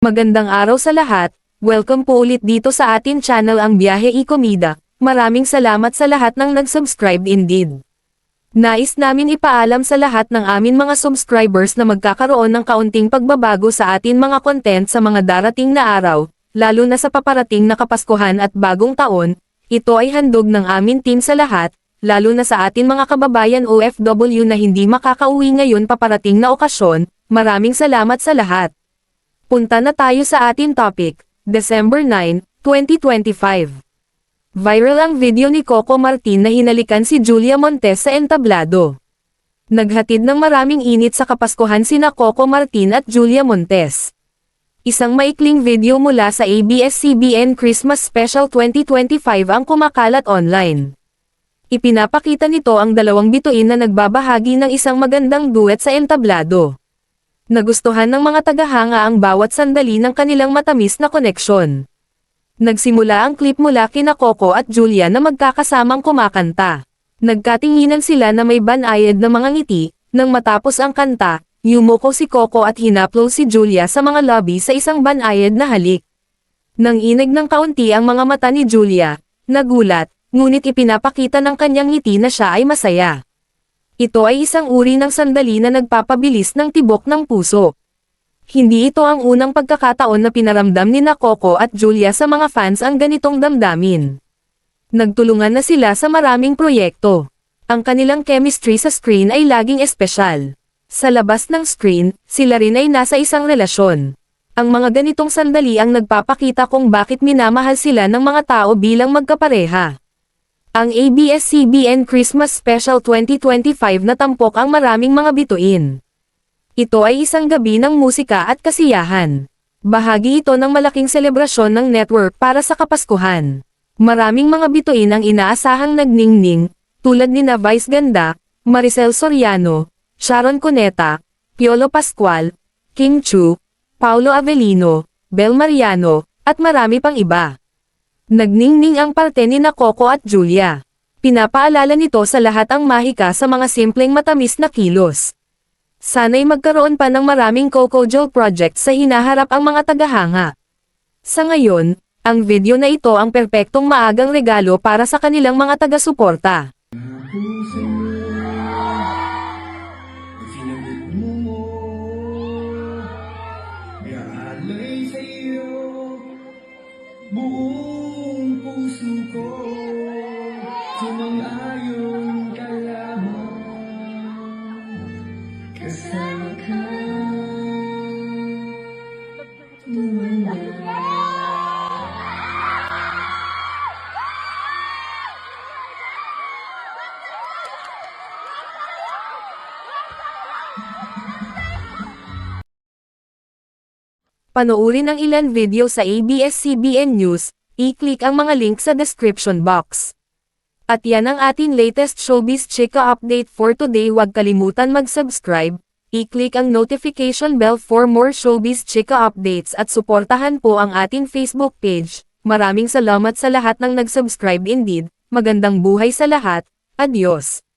Magandang araw sa lahat, welcome po ulit dito sa atin channel ang Biyahe i-Komida. Maraming salamat sa lahat ng nag-subscribe indeed. Nais namin ipaalam sa lahat ng amin mga subscribers na magkakaroon ng kaunting pagbabago sa atin mga content sa mga darating na araw, lalo na sa paparating na Kapaskuhan at Bagong Taon. Ito ay handog ng amin team sa lahat, lalo na sa atin mga kababayan OFW na hindi makakauwi ngayon paparating na okasyon. Maraming salamat sa lahat. Punta na tayo sa ating topic, December 9, 2025. Viral ang video ni Coco Martin na hinalikan si Julia Montes sa entablado. Naghatid ng maraming init sa Kapaskuhan sina Coco Martin at Julia Montes. Isang maikling video mula sa ABS-CBN Christmas Special 2025 ang kumakalat online. Ipinapakita nito ang dalawang bituin na nagbabahagi ng isang magandang duet sa entablado. Nagustuhan ng mga tagahanga ang bawat sandali ng kanilang matamis na koneksyon. Nagsimula ang clip mula kina Coco at Julia na magkakasamang kumakanta. Nagkatinginan sila na may banayad na mga ngiti, nang matapos ang kanta, yumuko si Coco at hinaplo si Julia sa mga lobby sa isang banayad na halik. Nang inag ng kaunti ang mga mata ni Julia, nagulat, ngunit ipinapakita ng kanyang ngiti na siya ay masaya. Ito ay isang uri ng sandali na nagpapabilis ng tibok ng puso. Hindi ito ang unang pagkakataon na pinaramdam ni Coco at Julia sa mga fans ang ganitong damdamin. Nagtulungan na sila sa maraming proyekto. Ang kanilang chemistry sa screen ay laging espesyal. Sa labas ng screen, sila rin ay nasa isang relasyon. Ang mga ganitong sandali ang nagpapakita kung bakit minamahal sila ng mga tao bilang magkapareha. Ang ABS-CBN Christmas Special 2025 natampok ang maraming mga bituin. Ito ay isang gabi ng musika at kasiyahan. Bahagi ito ng malaking selebrasyon ng network para sa Kapaskuhan. Maraming mga bituin ang inaasahang nagningning, tulad ni Vice Ganda, Maricel Soriano, Sharon Cuneta, Piolo Pascual, King Chu, Paulo Avellino, Bel Mariano, at marami pang iba. Nagningning ang parte ni Coco at Julia. Pinapaalala nito sa lahat ang mahika sa mga simpleng matamis na kilos. Sana'y magkaroon pa ng maraming Coco Jewel project sa hinaharap ang mga tagahanga. Sa ngayon, ang video na ito ang perpektong maagang regalo para sa kanilang mga taga-suporta. Buong puso ko, sumang-ayon ka lamang, kasama ka, tumanda. Panoorin ang ilan video sa ABS-CBN News, i-click ang mga link sa description box. At yan ang ating latest showbiz chika update for today. Huwag kalimutan mag-subscribe, i-click ang notification bell for more showbiz chika updates at suportahan po ang ating Facebook page. Maraming salamat sa lahat ng nag-subscribe indeed, magandang buhay sa lahat, adios.